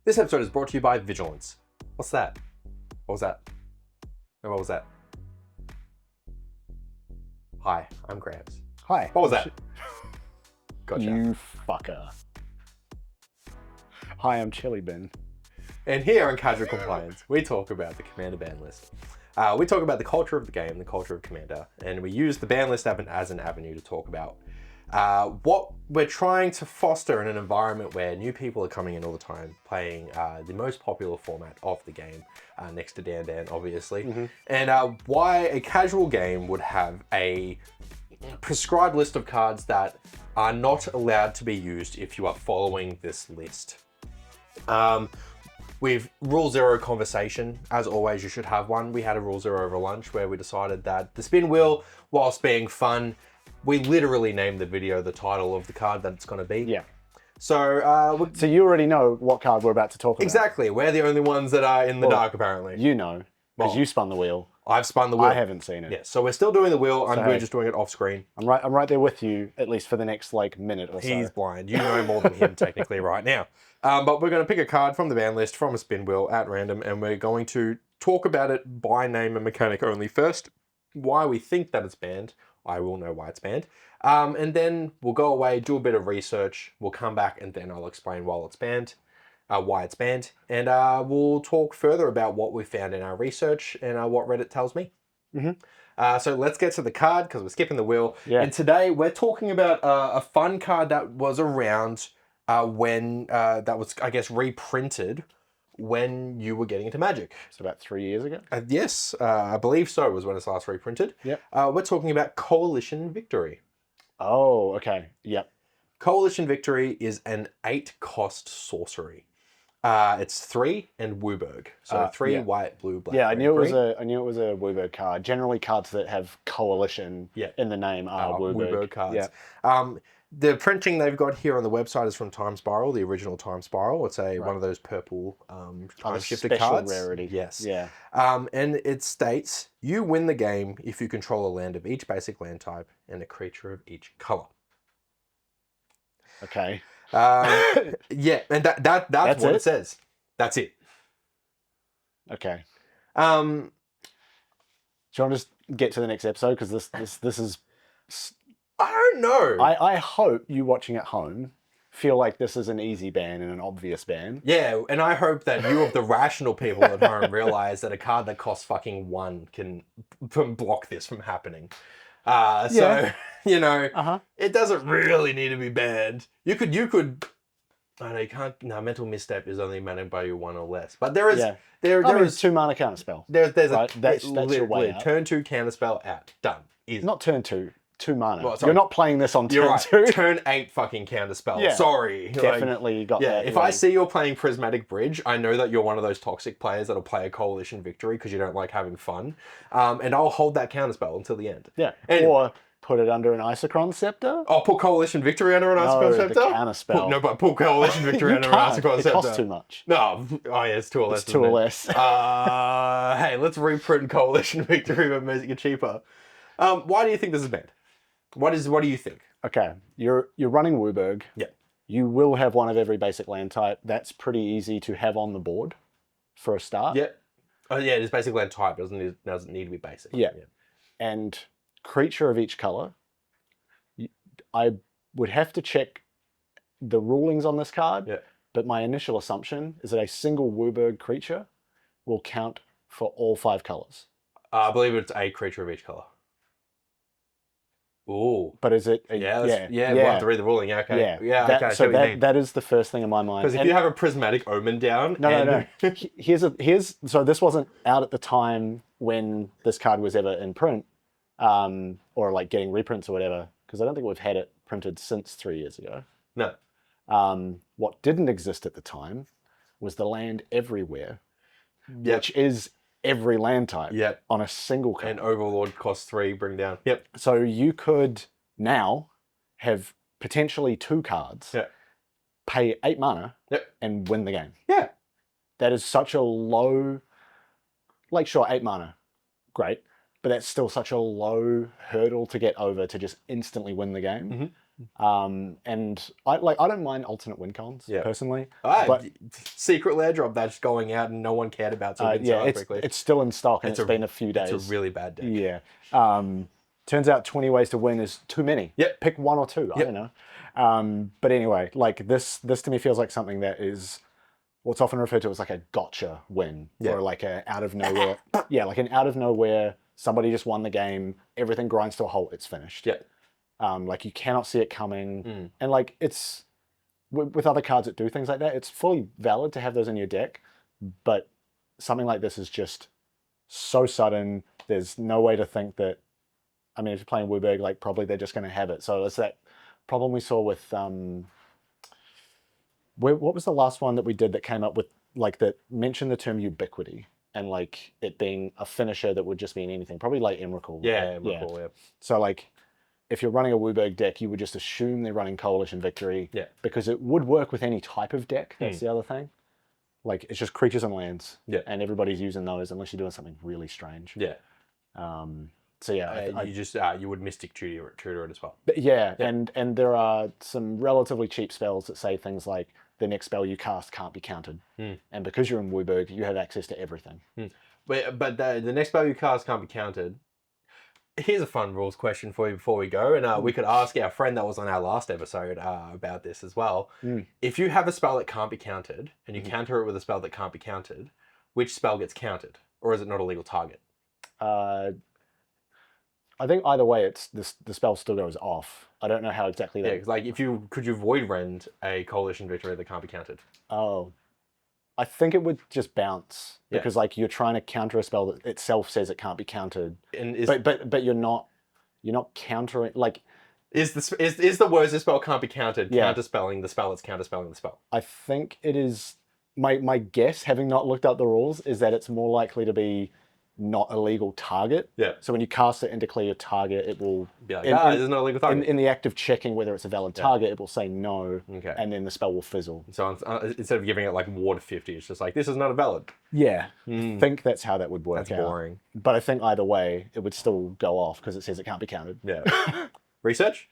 This episode is brought to you by Vigilance. What's that? What was that? No, what was that? Hi, I'm Grams. Hi. What was that? Gotcha. You fucker. Hi, I'm Chili Bin. And here on Casual Compliance, we talk about the Commander ban list. We talk about the culture of the game, the culture of Commander, and we use the ban list as an avenue to talk about what we're trying to foster in an environment where new people are coming in all the time, playing the most popular format of the game, next to Dan, obviously, and why a casual game would have a prescribed list of cards that are not allowed to be used if you are following this list. With Rule Zero conversation, as always, you should have one. We had a Rule Zero over lunch where we decided that the spin wheel, whilst being fun, we literally named the video the title of the card that it's going to be. Yeah. So, So you already know what card we're about to talk about. exactly. We're the only ones that are in the dark, apparently. You know, because Well, you spun the wheel. I've spun the wheel. I haven't seen it. Yeah, so we're still doing the wheel. So, We're hey. just doing it off screen. I'm right there with you, at least for the next minute or so. He's blind. You know more than him technically right now. But we're going to pick a card from the ban list from a spin wheel at random, and we're going to talk about it by name and mechanic only first. Why we think that it's banned. I will know why it's banned. And then we'll go away, do a bit of research. We'll come back, and then I'll explain why it's banned. And we'll talk further about what we found in our research and what Reddit tells me. So let's get to the card because we're skipping the wheel. Yeah. And today we're talking about a fun card that was around when that was, I guess, reprinted when you were getting into Magic. So about 3 years ago? Yes, I believe so was when it's last reprinted. Yep. We're talking about Coalition Victory. Oh, okay. Yep. Coalition Victory is an 8-cost sorcery. It's 3 and Wooburg. So 3 yeah. white, blue, black. Yeah, I red, knew it was green. a Wooburg card. Generally, cards that have coalition in the name are Wooburg. cards. Yeah. The printing they've got here on the website is from Time Spiral, the original Time Spiral. It's one of those purple time shifted special cards. rarity. Yes. Yeah. And it states, you win the game if you control a land of each basic land type and a creature of each color. Okay. Yeah, and that's what it says. That's it. Okay. Um, Do you want to just get to the next episode? Because this is... I don't know. I hope you watching at home feel like this is an easy ban and an obvious ban. Yeah, and I hope that you of the rational people at home realize that a card that costs fucking 1 can block this from happening. So, you know, it doesn't really need to be banned. You could, I know you can't, no, Mental Misstep is only managed by you 1 or less. But there is, there is 2 mana counterspell. There's right? That's your way out. Turn 2 counterspell out. Done. Easy. Not turn 2. 2 mana. Well, you're not playing this on turn 2. Turn 8 fucking counterspell. Yeah. Sorry. Definitely got that. If I see you're playing Prismatic Bridge, I know that you're one of those toxic players that'll play a Coalition Victory because you don't like having fun. And I'll hold that counterspell until the end. Yeah. And, or put it under an Isochron Scepter. I'll put Coalition Victory under an Isochron Scepter? The counterspell. But put Coalition Victory under an Isochron Scepter. It costs too much. No. Oh, yeah, it's 2 or less. It's 2 or less. Hey, let's reprint Coalition Victory but make it cheaper. Why do you think this is banned? What do you think? Okay, you're running Wooburg. Yeah. You will have one of every basic land type. That's pretty easy to have on the board for a start. Yeah. Oh yeah, it's basic land type. Doesn't need to be basic. Yeah. And creature of each color. I would have to check the rulings on this card. Yeah. But my initial assumption is that a single Wooburg creature will count for all 5 colors. I believe it's a creature of each color. Ooh. But is it? We'll have to read the ruling. Okay. Okay. So that is the first thing in my mind. Because if you have a Prismatic Omen down... No. So this wasn't out at the time when this card was ever in print, or like getting reprints or whatever, because I don't think we've had it printed since 3 years ago. No. What didn't exist at the time was the land everywhere, which is every land type on a single card. And Overlord costs 3, bring down. Yep. So you could now have potentially 2 cards, pay 8 mana, and win the game. Yeah. That is such a low, like sure, 8 mana, great, but that's still such a low hurdle to get over to just instantly win the game And I don't mind alternate win cons Yeah. personally, Ah, but secret lair drop that's going out and no one cared about, so it yeah, out quickly. it's still in stock and it's been a few days. It's a really bad deck. Yeah. Turns out 20 ways to win is too many. Yep. Pick one or two. I don't know. But anyway, like this to me feels like something that is what's often referred to as like a gotcha win, or like a out of nowhere. Yeah, like an out of nowhere. Somebody just won the game. Everything grinds to a halt. It's finished. Yeah. Like you cannot see it coming, and like it's with other cards that do things like that. It's fully valid to have those in your deck, but something like this is just so sudden. There's no way to think that. I mean, if you're playing Wooburg, like probably they're just going to have it. So it's that problem we saw with what was the last one that we did that came up with like that mentioned the term ubiquity and like it being a finisher that would just mean anything. Probably like Emrakul. Yeah, Emrakul, yeah. So like if you're running a Wooburg deck, you would just assume they're running Coalition Victory. Yeah. Because it would work with any type of deck. That's the other thing. Like it's just creatures and lands. Yeah. And everybody's using those unless you're doing something really strange. Yeah. So yeah, you just you would Mystic Tutor it as well. Yeah, and there are some relatively cheap spells that say things like the next spell you cast can't be countered, and because you're in Wooburg, you have access to everything. But the next spell you cast can't be countered. Here's a fun rules question for you before we go, and we could ask our friend that was on our last episode about this as well. If you have a spell that can't be countered and you counter it with a spell that can't be countered, which spell gets countered, or is it not a legal target? I think either way, it's the spell still goes off. I don't know how exactly that. Yeah, because like could you void rend a Coalition Victory that can't be countered? Oh, I think it would just bounce because like you're trying to counter a spell that itself says it can't be countered, but you're not countering like. Is the words the spell can't be countered counterspelling the spell that's counterspelling the spell? I think it is. My guess, having not looked up the rules, is that it's more likely to be not a legal target. Yeah. So when you cast it and declare your target, it will be like, it's not a legal target. In the act of checking whether it's a valid target, it will say no, and then the spell will fizzle. So instead of giving it like water 50, it's just like, this is not a valid. Yeah. I think that's how that would work. That's boring. But I think either way, it would still go off because it says it can't be counted. Yeah. Research?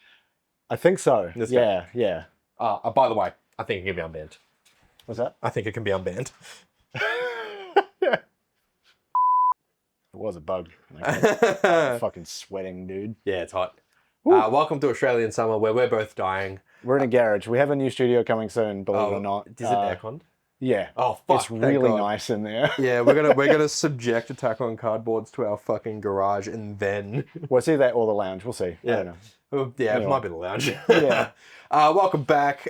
I think so. Yeah. By the way, I think it can be unbanned. What's that? I think it can be unbanned. It was a bug. I'm fucking sweating, dude. Yeah, it's hot. Welcome to Australian summer where we're both dying. We're in a garage. We have a new studio coming soon, believe it or not. Is it aircon? Yeah. Oh fuck. It's really nice in there. Yeah, we're gonna subject Attack on Cardboards to our fucking garage and then we'll see that or the lounge. We'll see. Yeah. I don't know. Yeah, anyway. It might be the lounge. Yeah. Welcome back.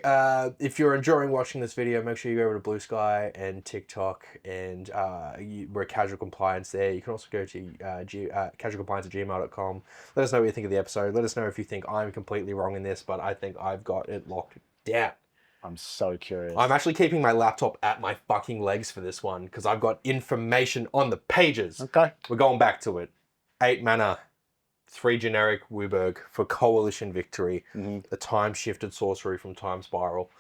If you're enjoying watching this video, make sure you go over to Blue Sky and TikTok, and we're Casual Compliance there. You can also go to casualcompliance@gmail.com. Let us know what you think of the episode. Let us know if you think I'm completely wrong in this, but I think I've got it locked down. I'm so curious. I'm actually keeping my laptop at my fucking legs for this one because I've got information on the pages. Okay. We're going back to it. 8 mana. 3 generic Wooburg for Coalition Victory, a time-shifted sorcery from Time Spiral.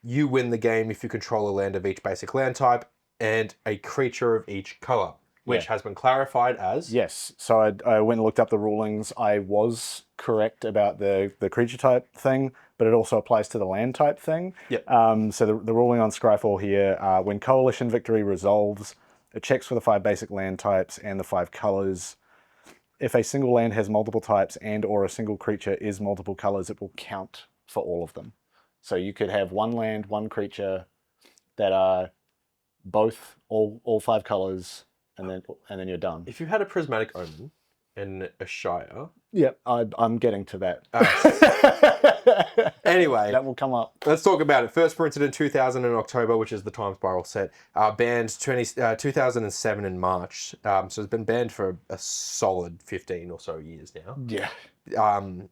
You win the game if you control a land of each basic land type and a creature of each color, which has been clarified as... Yes, so I went and looked up the rulings. I was correct about the creature type thing, but it also applies to the land type thing. Yep. So the ruling on Scryfall here, when Coalition Victory resolves, it checks for the 5 basic land types and the 5 colors. If a single land has multiple types and or a single creature is multiple colors, it will count for all of them. So you could have 1 land, 1 creature that are both all 5 colors, and then you're done. If you had a Prismatic Omen and a Shire... Yep, I'm getting to that. Anyway. That will come up. Let's talk about it. First printed in 2000 in October, which is the Time Spiral set. Banned 2007 in March. So it's been banned for a solid 15 or so years now. Yeah.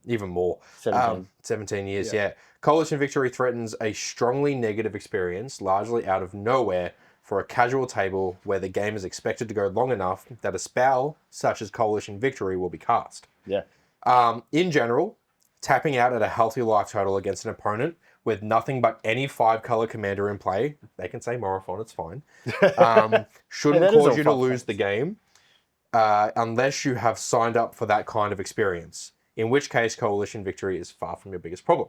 Even more. 17 years, Yeah. Coalition Victory threatens a strongly negative experience, largely out of nowhere, for a casual table where the game is expected to go long enough that a spell, such as Coalition Victory, will be cast. Yeah. In general, tapping out at a healthy life total against an opponent with nothing but any 5-color commander in play, they can say Morophon, it's fine, shouldn't cause you to lose the game unless you have signed up for that kind of experience. in which case coalition victory is far from your biggest problem.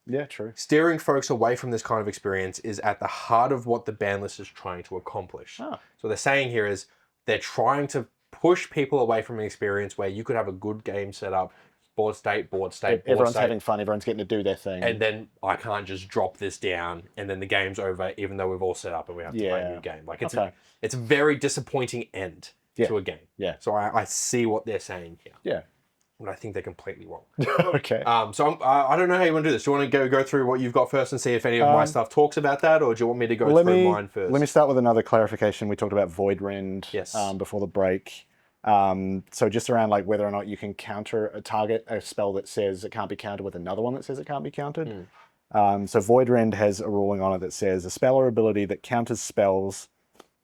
Yeah, true. Steering folks away from this kind of experience is at the heart of what the ban list is trying to accomplish. Oh. So what they're saying here is they're trying to push people away from an experience where you could have a good game set up, board state, Everyone's having fun. Everyone's getting to do their thing. and then I can't just drop this down and then the game's over, even though we've all set up and we have to play a new game. Like it's a very disappointing end to a game. Yeah. So I see what they're saying here. Yeah. And I think they're completely wrong. Okay. So I don't know how you want to do this. Do you want to go through what you've got first and see if any of my stuff talks about that, or do you want me to go through mine first? Let me start with another clarification. We talked about void rend before the break. So just around like whether or not you can counter a spell that says it can't be countered with another one that says it can't be countered. So void rend has a ruling on it that says a spell or ability that counters spells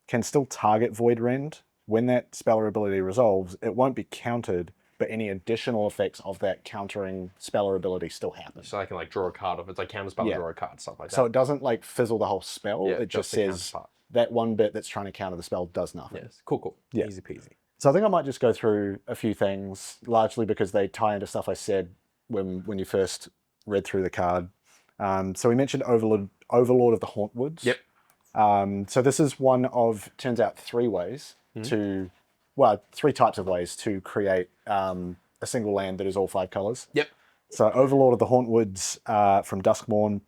can still target void rend. When that spell or ability resolves, it won't be countered, but any additional effects of that countering spell or ability still happen. So I can like draw a card off. It's like counterspell, draw a card, stuff like that. So it doesn't like fizzle the whole spell. It just says that one bit that's trying to counter the spell does nothing. Yes, cool. Yeah. Easy peasy. So I think I might just go through a few things, largely because they tie into stuff I said when you first read through the card. So we mentioned Overlord of the Hauntwoods. Yep. So this is one of, turns out, three types of ways to create a single land that is all 5 colors. Yep. So Overlord of the Hauntwoods from Duskmourn,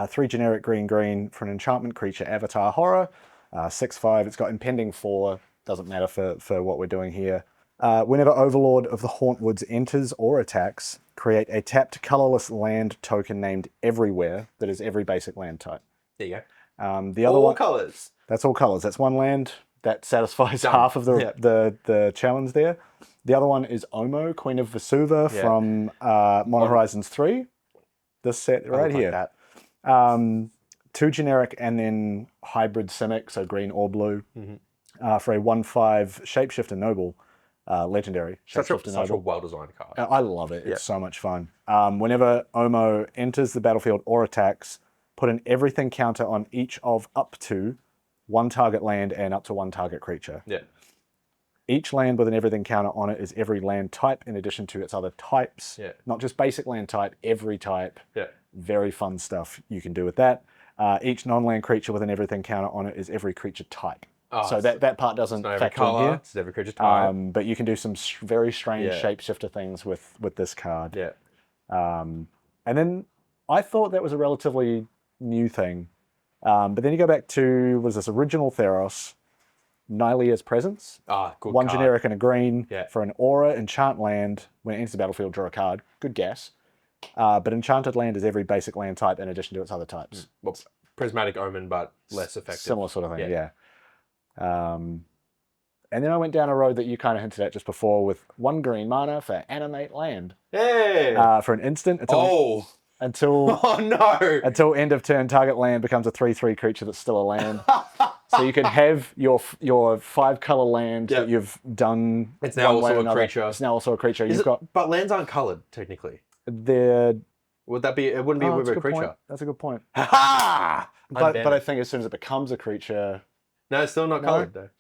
3 generic green for an enchantment creature avatar horror, 6/5. It's got impending 4. Doesn't matter for what we're doing here. Whenever Overlord of the Hauntwoods enters or attacks, create a tapped colorless land token named Everywhere that is every basic land type. There you go. The other all colors. That's all colors. That's one land that satisfies half of the challenge there. The other one is Omo, Queen of Vesuva from Mono Horizons 3. This set right here. Like 2 generic and then hybrid Simic, so green or blue, for a 1/5 Shapeshifter Noble, legendary. Such a well-designed card. I love it. It's so much fun. Whenever Omo enters the battlefield or attacks, put an everything counter on each of up to 1 target land and up to 1 target creature. Yeah. Each land with an everything counter on it is every land type in addition to its other types. Yeah. Not just basic land type, every type. Yeah. Very fun stuff you can do with that. Each non-land creature with an everything counter on it is every creature type. So that part doesn't factor in here. It's every creature type. But you can do some very strange shapeshifter things with this card. Yeah. And then I thought that was a relatively new thing. But then you go back to, was this original Theros, Nylea's Presence. Good 1 card. generic and a green for an aura enchant land. When it enters the battlefield, draw a card. Good guess. But enchanted land is every basic land type in addition to its other types. Well, Prismatic Omen, but less effective. Similar sort of thing, yeah. And then I went down a road that you kind of hinted at just before with 1 green mana for Animate Land. Hey! For an instant Oh no! Until end of turn, target land becomes a 3/3 creature that's still a land. So you can have your 5 color land that you've done. It's now also a creature. It's now also a creature. But lands aren't colored technically. Would that be? It wouldn't be a creature. Point. That's a good point. Ha! But I think as soon as it becomes a creature, no, it's still not colored though.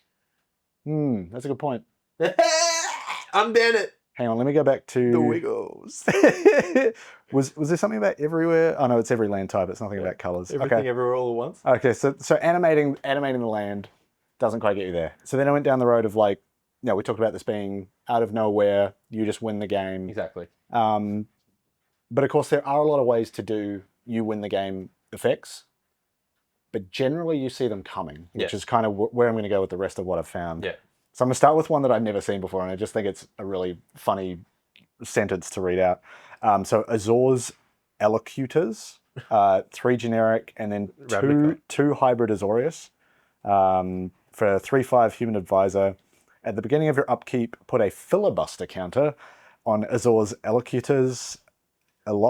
That's a good point. Unban it. Hang on, let me go back to the Wiggles. was there something about everywhere? Oh no, it's every land type. It's nothing about colors. Everything everywhere all at once. Okay, so animating the land doesn't quite get you there. So then I went down the road of we talked about this being out of nowhere. You just win the game. Exactly. But of course, there are a lot of ways to do you win the game effects. But generally, you see them coming, which is kind of where I'm going to go with the rest of what I've found. Yeah. So I'm going to start with one that I've never seen before, and I just think it's a really funny sentence to read out. So Azor's Elocutors, 3 generic, and then two hybrid Azorius for 3/5 Human Advisor. At the beginning of your upkeep, put a filibuster counter on Azor's Elocutors. Then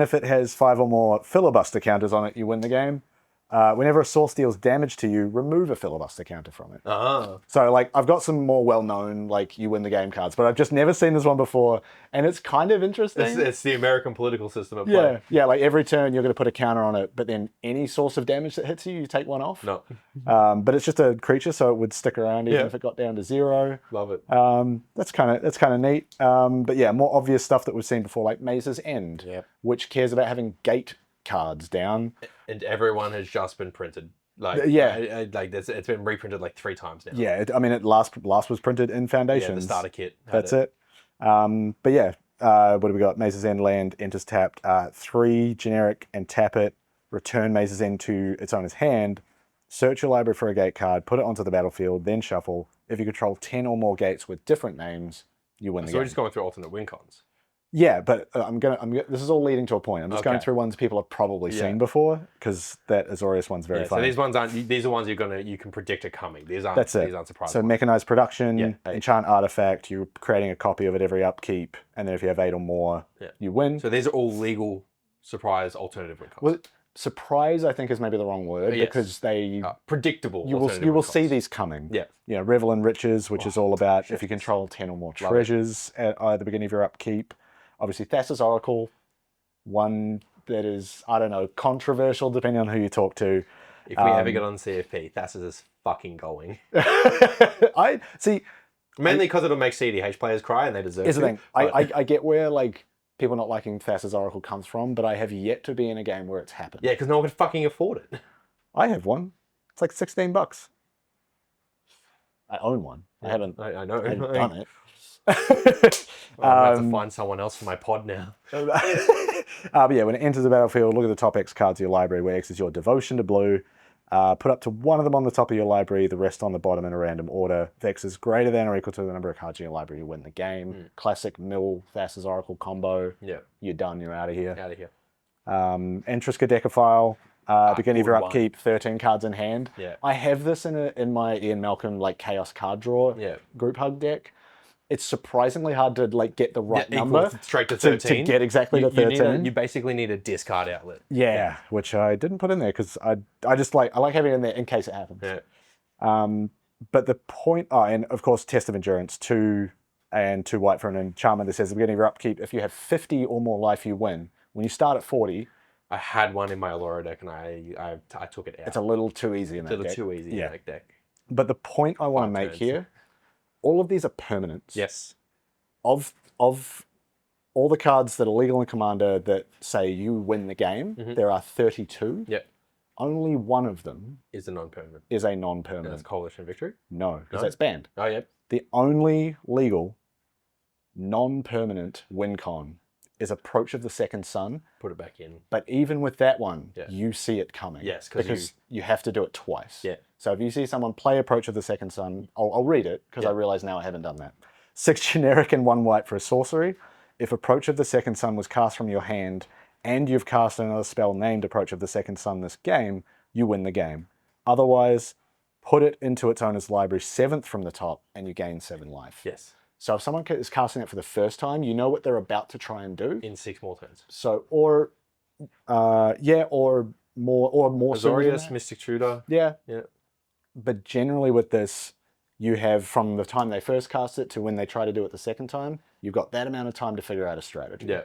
if it has 5 or more filibuster counters on it, you win the game. Whenever a source deals damage to you, remove a filibuster counter from it. Ah. So, like, I've got some more well-known, like, you win the game cards, but I've just never seen this one before, and it's kind of interesting. It's the American political system at play. Yeah, like every turn you're going to put a counter on it, but then any source of damage that hits you, you take one off. No. But it's just a creature, so it would stick around even Yeah. if it got down to 0. Love it. That's kind of neat. But yeah, more obvious stuff that we've seen before, like Maze's End, Yep. which cares about having gate cards down. And everyone has just been printed. Like, Yeah. It's been reprinted like 3 times now. Yeah, it last was printed in Foundations. Yeah, the starter kit. That's it. But yeah, what do we got? Maze's End land enters tapped. 3 generic and tap it. Return Maze's End to its owner's hand. Search your library for a gate card. Put it onto the battlefield. Then shuffle. If you control 10 or more gates with different names, you win the So game. we're just going through alternate win cons. Yeah, but this is all leading to a point. I'm just going Okay. through ones people have probably seen before, because that Azorius one's very fun. So these ones aren't. These are ones you can predict are coming. These aren't. That's it. These aren't surprising. So mechanized production, Yeah. enchant artifact, you're creating a copy of it every upkeep, and then if you have 8 or more, you win. So these are all legal surprise alternative win cons. Well, surprise, I think, is maybe the wrong word, Yes. because they predictable. you alternative will win see cons. these coming. Yeah. You know, Revel in Riches, which is all about if you control 10 or more treasures at the beginning of your upkeep. Obviously, Thassa's Oracle, one that is, I don't know, controversial depending on who you talk to. If we ever get on CFP, Thassa's is fucking going. I see. Mainly because it'll make CDH players cry, and they deserve Here's to. the thing. but- I get where like people not liking Thassa's Oracle comes from, but I have yet to be in a game where it's happened. Yeah, because no one can fucking afford it. I have one. It's like $16. I own one. I haven't I know. done it. I'm going to find someone else for my pod now. But yeah, when it enters the battlefield, look at the top X cards of your library, where X is your devotion to blue. Put up to one of them on the top of your library, the rest on the bottom in a random order. If X is greater than or equal to the number of cards in your library, you win the game. Classic mill Thassa's Oracle combo. Yeah. You're done, you're out of here. Out of here. Entriska Decaphile, beginning of your good one. upkeep, 13 cards in hand. Yeah. I have this in my Ian Malcolm like Chaos card draw group hug deck. It's surprisingly hard to like get the right number straight to to 13. get exactly to 13. You basically need a discard outlet. Yeah, which I didn't put in there because I like having it in there in case it happens. Yeah. But the point, and of course, Test of Endurance, 2 and 2 white for an enchantment that says at the beginning of your upkeep, if you have 50 or more life, you win. When you start at 40, I had one in my Allura deck, and I took it out. it's a little too easy in that a little deck. too easy in that deck. But the point I want to 5 make turns. here, all of these are permanents. Yes. Of all the cards that are legal in Commander that say you win the game, there are 32. Yep. Only one of them Is a non-permanent. is a That's non-permanent. Coalition Victory. No, because No? that's banned. Oh, yep. The only legal non-permanent win con is Approach of the Second Sun. Put it back in. But even with that one, Yeah. you see it coming. Yes, because you have to do it twice. Yeah. So if you see someone play Approach of the Second Sun, I'll read it because I Yeah. realize now I haven't done that. 6 generic and 1 white for a sorcery. If Approach of the Second Sun was cast from your hand and you've cast another spell named Approach of the Second Sun this game, you win the game. Otherwise, put it into its owner's library 7th from the top and you gain 7 life. Yes. So if someone is casting it for the first time, you know what they're about to try and do. In 6 more turns. So, or more sooner than Azorius, that. Mystic Tutor. Yeah. Yeah. But generally with this, you have from the time they first cast it to when they try to do it the second time, you've got that amount of time to figure out a strategy. Yeah.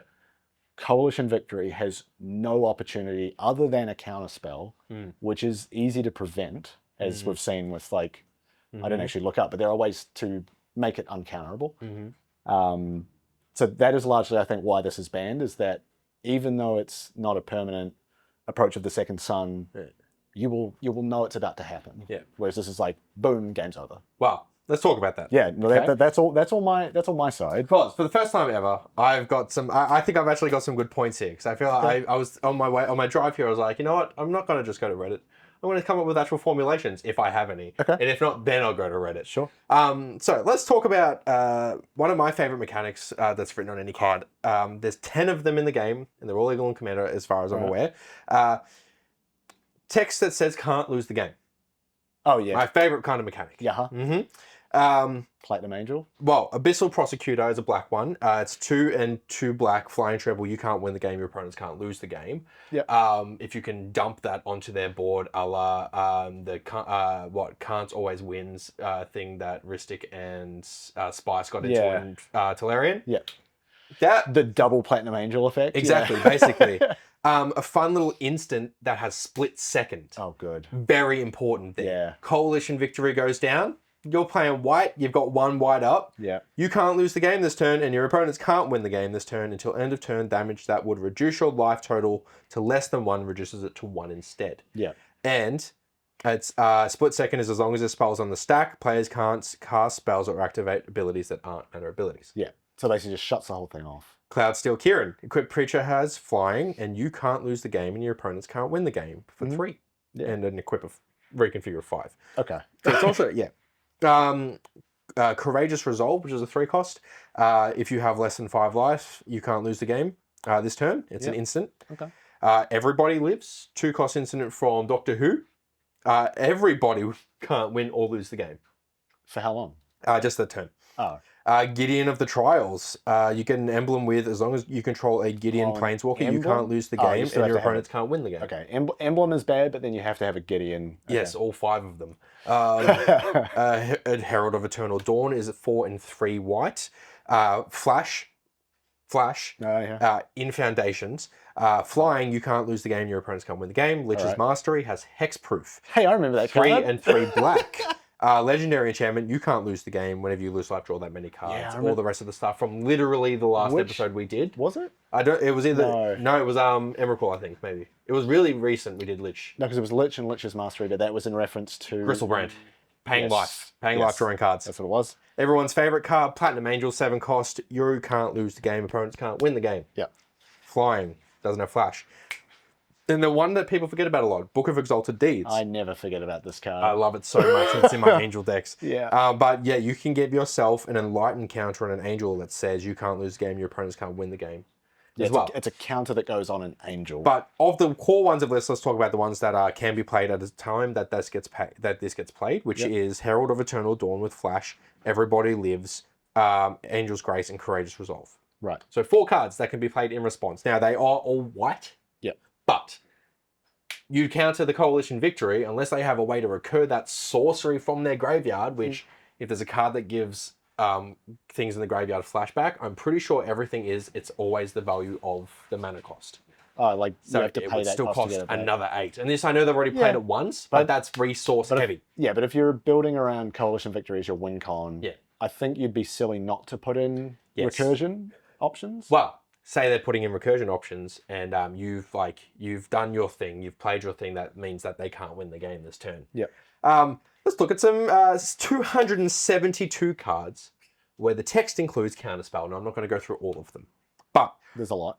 Coalition Victory has no opportunity other than a counter spell, which is easy to prevent, as we've seen with like, I didn't actually look up, but there are ways to make it uncounterable. So that is largely, I think, why this is banned, is that even though it's not a permanent Approach of the Second Sun, you will know it's about to happen. Yeah. Whereas this is like, boom, game's over. Well, let's talk about that. Yeah, no, Okay. that's all my side. Because for the first time ever, I've got some. I think I've actually got some good points here. Because I feel like I was on my drive here. I was like, you know what? I'm not going to just go to Reddit. I'm going to come up with actual formulations if I have any. Okay. And if not, then I'll go to Reddit. Sure. So let's talk about one of my favorite mechanics that's written on any card. There's 10 of them in the game, and they're all legal in Commander as far as I'm aware. Text that says can't lose the game. Oh yeah. My favorite kind of mechanic. Yeah. Mm-hmm. Platinum Angel? Well, Abyssal Prosecutor is a black one. It's 2 and 2 black, flying treble. You can't win the game. Your opponents can't lose the game. Yep. If you can dump that onto their board, a la what can't always wins thing that Ristic and Spice got into in Tolarian. Yeah. That The double Platinum Angel effect. exactly, Yeah. basically. A fun little instant that has split second. Oh, good. Very important thing. Yeah. Coalition victory goes down. You're playing white. You've got 1 white up. Yeah. You can't lose the game this turn, and your opponents can't win the game this turn until end of turn. Damage that would reduce your life total to less than 1 reduces it to 1 instead. Yeah. And it's split second is as long as the spell's on the stack. Players can't cast spells or activate abilities that aren't mana abilities. Yeah. So basically just shuts the whole thing off. Cloudsteel Kieran. Equipped creature has flying, and you can't lose the game, and your opponents can't win the game for 3. Yeah. And an equip of reconfigure of 5. Okay. So it's also, yeah. Courageous Resolve, which is a 3 cost. If you have less than 5 life, you can't lose the game this turn. It's an instant. Okay. Everybody Lives, 2 cost instant from Doctor Who. Everybody can't win or lose the game. For how long? Just the turn. Oh. Gideon of the Trials. You get an emblem with, as long as you control a Gideon Planeswalker, you can't lose the game, and your opponents can't win the game. Okay. Emblem is bad, but then you have to have a Gideon. Okay. Yes, all 5 of them. Herald of Eternal Dawn is 4 and 3 white. Flash. In Foundations. Flying, you can't lose the game, your opponents can't win the game. Lich's Mastery has Hexproof. Hey, I remember that 3 card. and 3 black. Legendary Enchantment, you can't lose the game. Whenever you lose life, draw that many cards. Yeah, all the rest of the stuff from literally the last episode we did. Was it? It was either... No, it was Emrakul, I think, maybe. It was really recent we did Lich. No, because it was Lich and Lich's Mastery, but that was in reference to... Gristlebrand. Paying life, drawing cards. That's what it was. Everyone's favorite card, Platinum Angel, 7 cost. You can't lose the game. Opponents can't win the game. Yeah. Flying. Doesn't have flash. Then the one that people forget about a lot, Book of Exalted Deeds. I never forget about this card. I love it so much. It's in my angel decks. Yeah. But yeah, you can give yourself an enlightened counter on an angel that says you can't lose the game, your opponents can't win the game. Yeah, it's a counter that goes on an angel. But of the core ones of this, let's talk about the ones that can be played at a time that this gets played, which is Herald of Eternal Dawn with Flash, Everybody Lives, Angel's Grace, and Courageous Resolve. Right. So 4 cards that can be played in response. Now they are all white. Yep. But you counter the Coalition victory unless they have a way to recur that sorcery from their graveyard, which if there's a card that gives things in the graveyard flashback, I'm pretty sure everything it's always the value of the mana cost. Oh, like So you have to it pay would that still cost cost to get it back. another 8. And this, I know they've already played it once, but that's resource heavy. But if you're building around Coalition victory as your win con, Yeah. I think you'd be silly not to put in recursion options. Well, say they're putting in recursion options and you've done your thing, you've played your thing, that means that they can't win the game this turn. Yeah. Let's look at some 272 cards where the text includes counterspell. Now, I'm not going to go through all of them, but There's a lot.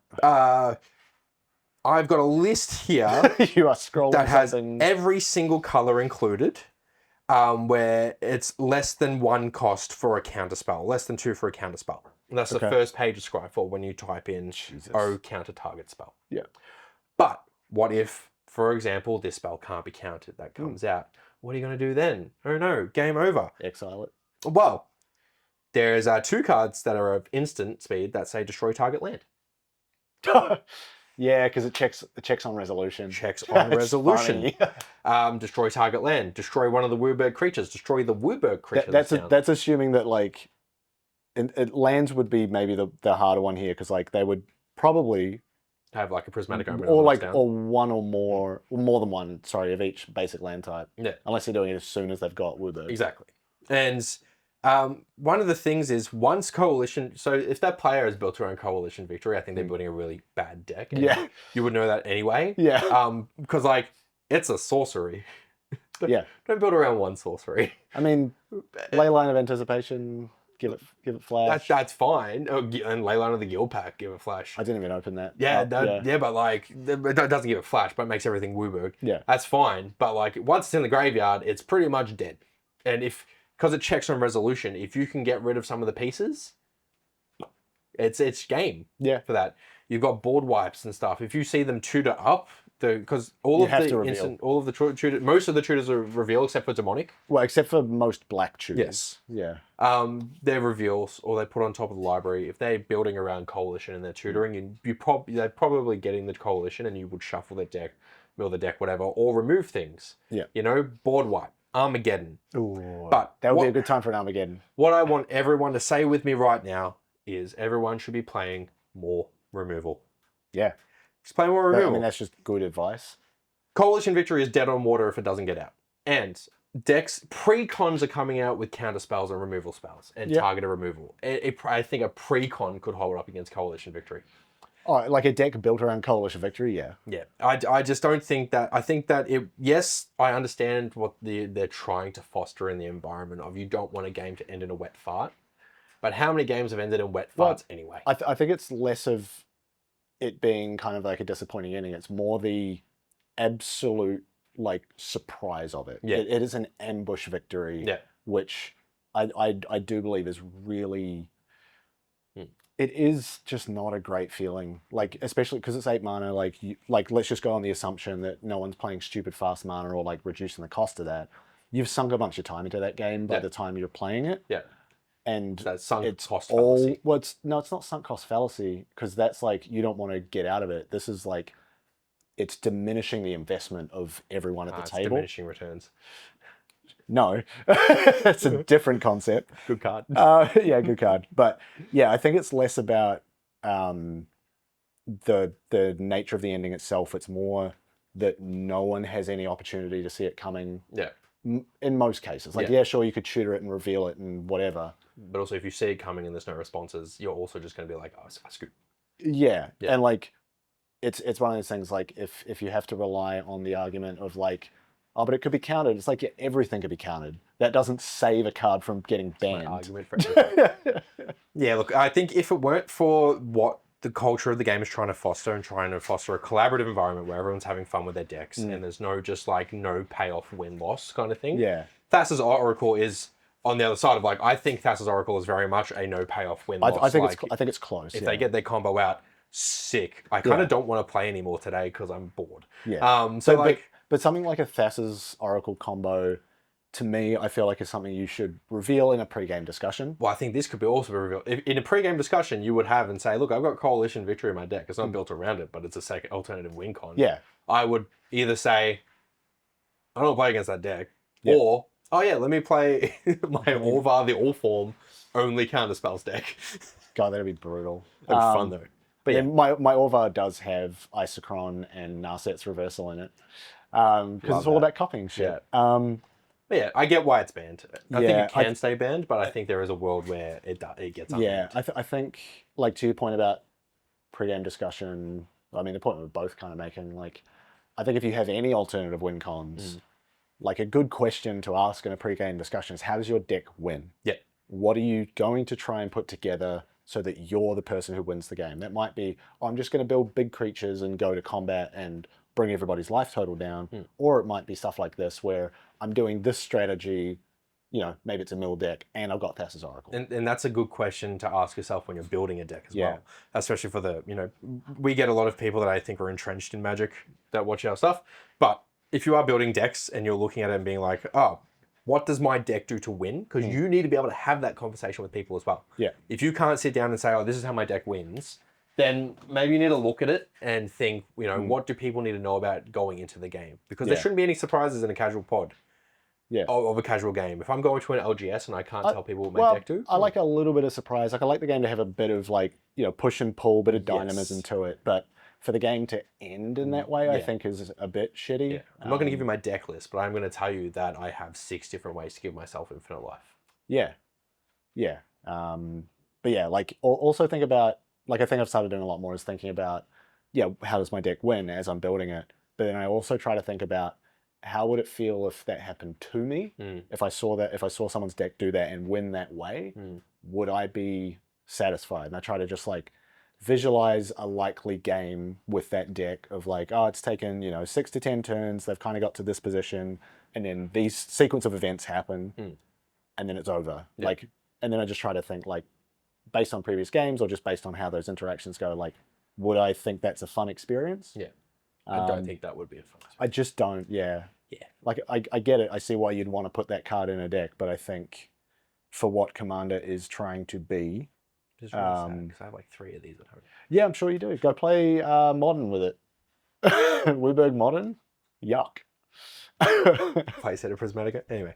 I've got a list here You are scrolling that has something. every single color included, where it's less than 1 cost for a counterspell, less than 2 for a counterspell. And that's the first page of Scryfall when you type in O counter target spell. Yeah. But what if, for example, this spell can't be countered? That comes out. What are you going to do then? Oh no, game over. Exile it. Well, there's 2 cards that are of instant speed that say destroy target land. Yeah, because it checks on resolution. Checks on resolution. Funny. Destroy target land. Destroy one of the Wooburg creatures. Destroy the Wooburg creature. That's assuming that like, lands would be maybe the harder one here because like they would probably have like a prismatic omen. Or one or more than one. Sorry, of each basic land type. Yeah. Unless they're doing it as soon as they've got Wooburg. Exactly. And one of the things is once Coalition, so if that player is built around Coalition victory, I think they're building a really bad deck. And you would know that anyway. Yeah. Because like it's a sorcery. Yeah. Don't build around one sorcery. I mean, Leyline of Anticipation, give it flash. That's fine. Oh, and Leyline of the Guild Pack, give it flash. I didn't even open that. Yeah, but like it doesn't give it flash, but it makes everything Wooburg. Yeah. That's fine. But like once it's in the graveyard, it's pretty much dead. And because it checks on resolution, if you can get rid of some of the pieces, it's game. Yeah. For that. You've got board wipes and stuff. If you see them tutor up, because all You of have the to reveal. instant, all of the tutors, most of the tutors are reveal except for demonic. Well, except for most black Yes. tutors. Yeah. They're reveals, or they put on top of the library. If they're building around coalition and they're tutoring, and they're probably getting the coalition, and you would shuffle their deck, mill the deck, whatever, or remove things. Yeah. You know, board wipe, Armageddon. Ooh, But that would be a good time for an Armageddon. What I want everyone to say with me right now is everyone should be playing more removal. Yeah. Just play more removal. I mean, that's just good advice. Coalition Victory is dead on water if it doesn't get out. And decks, pre-cons are coming out with counter spells and removal spells and targeted removal. I think a pre-con could hold up against Coalition Victory. Oh, like a deck built around Coalition Victory, yeah. Yeah, I just don't think that. I think that yes, I understand what they're trying to foster in the environment of you don't want a game to end in a wet fart. But how many games have ended in wet farts anyway? I think it's less of it being kind of like a disappointing ending. It's more the absolute like surprise of it. Yeah. It is an ambush victory, which I do believe is really... It is just not a great feeling, like especially because it's 8 mana. Like let's just go on the assumption that no one's playing stupid fast mana or like reducing the cost of that. You've sunk a bunch of time into that game by the time you're playing it. Yeah, and that's sunk cost fallacy. Well, it's not sunk cost fallacy because that's like you don't want to get out of it. This is like it's diminishing the investment of everyone at the table. Diminishing returns. No, it's a different concept. Good card. Yeah, good card. But yeah, I think it's less about the nature of the ending itself. It's more that no one has any opportunity to see it coming. Yeah. In most cases, like yeah, sure, you could tutor it and reveal it and whatever. But also, if you see it coming and there's no responses, you're also just going to be like, oh, I scoop. Yeah, and like it's one of those things. Like if you have to rely on the argument of like, oh, but it could be countered. It's like everything could be countered. That doesn't save a card from getting banned. Argument for everything. Yeah, look, I think if it weren't for what the culture of the game is trying to foster and trying to foster a collaborative environment where everyone's having fun with their decks and there's no just like no payoff win-loss kind of thing. Yeah. Thassa's Oracle is on the other side of like, I think Thassa's Oracle is very much a no payoff win-loss. I think it's close. If they get their combo out, sick. I kind of don't want to play anymore today because I'm bored. Yeah. But something like a Thassa's Oracle combo, to me, I feel like is something you should reveal in a pre-game discussion. Well, I think this could be also revealed. In a pre-game discussion, you would have and say, look, I've got Coalition Victory in my deck. It's not built around it, but it's a second alternative win con. Yeah. I would either say, I don't want to play against that deck, or, oh yeah, let me play my Orvar, the All-Form, only counter spells deck. God, that'd be brutal. That'd be fun though. But yeah, my Orvar does have Isochron and Narset's Reversal in it. Because it's all about copying shit. But yeah, I get why it's banned. I think it can I stay banned, but I think there is a world where it gets unbanned. Yeah, I think, like, to your point about pre-game discussion, I mean, the point we're both kind of making, like, I think if you have any alternative win cons, like, a good question to ask in a pre-game discussion is, how does your deck win? Yeah. What are you going to try and put together so that you're the person who wins the game? That might be, oh, I'm just going to build big creatures and go to combat and bring everybody's life total down. Or it might be stuff like this where I'm doing this strategy, you know, maybe it's a mill deck and I've got Thassa's Oracle. And that's a good question to ask yourself when you're building a deck as well. Especially for the, you know, we get a lot of people that I think are entrenched in Magic that watch our stuff. But if you are building decks and you're looking at it and being like, oh, what does my deck do to win? Because you need to be able to have that conversation with people as well. Yeah. If you can't sit down and say, oh, this is how my deck wins, then maybe you need to look at it and think, you know, what do people need to know about going into the game? Because there shouldn't be any surprises in a casual pod of a casual game. If I'm going to an LGS and I can't tell people what my deck do. I like a little bit of surprise. Like, I like the game to have a bit of, like, you know, push and pull, bit of dynamism to it. But for the game to end in that way, I think is a bit shitty. Yeah. I'm not going to give you my deck list, but I'm going to tell you that I have 6 different ways to give myself infinite life. Yeah. Yeah. But yeah, like, also think about, like, I think I've started doing a lot more is thinking about, how does my deck win as I'm building it? But then I also try to think about how would it feel if that happened to me? If I saw someone's deck do that and win that way, would I be satisfied? And I try to just like visualize a likely game with that deck of like, oh, it's taken, 6 to 10 turns. They've kind of got to this position and then these sequence of events happen and then it's over. Like, and then I just try to think like, based on previous games or just based on how those interactions go, like, would I think that's a fun experience? Yeah. I don't think that would be a fun. I just don't. Yeah. Yeah. Like I get it. I see why you'd want to put that card in a deck, but I think for what Commander is trying to be, Just really sad because I have like 3 of these at home. yeah, I'm sure you do. Go play Modern with it. Wooburg Modern? Yuck. Play set of Prismatica. Anyway.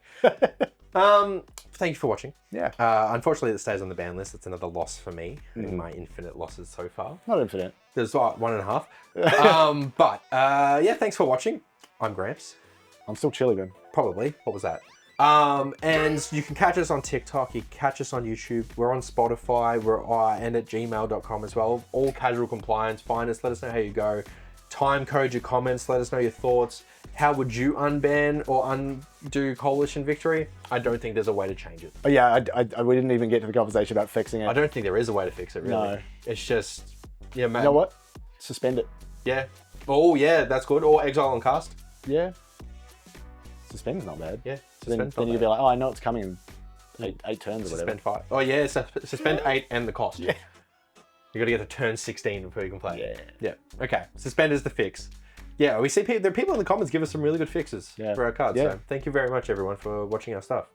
Thank you for watching. Yeah. Unfortunately, it stays on the ban list. It's another loss for me in my infinite losses so far. Not infinite. There's what, 1.5. But yeah, thanks for watching. I'm Gramps. I'm still chilly, man. Probably. What was that? And you can catch us on TikTok. You can catch us on YouTube. We're on Spotify. We're and at gmail.com as well. All casual compliance. Find us. Let us know how you go. Time code your comments. Let us know your thoughts. How would you unban or undo Coalition Victory? I don't think there's a way to change it. Oh, yeah, we didn't even get to the conversation about fixing it. I don't think there is a way to fix it, really. No. It's just, yeah, man. You know what? Suspend it. Yeah. Oh, yeah, that's good. Or exile and cast. Yeah. Suspend's not bad. Yeah. Then you'll be like, oh, I know it's coming in 8 turns or whatever. Suspend 5. Oh, yeah, suspend 8 and the cost. Yeah. You got to get to turn 16 before you can play. Yeah. Yeah. Okay. Suspend is the fix. Yeah, we see there are people in the comments give us some really good fixes for our cards. Yeah. So thank you very much, everyone, for watching our stuff.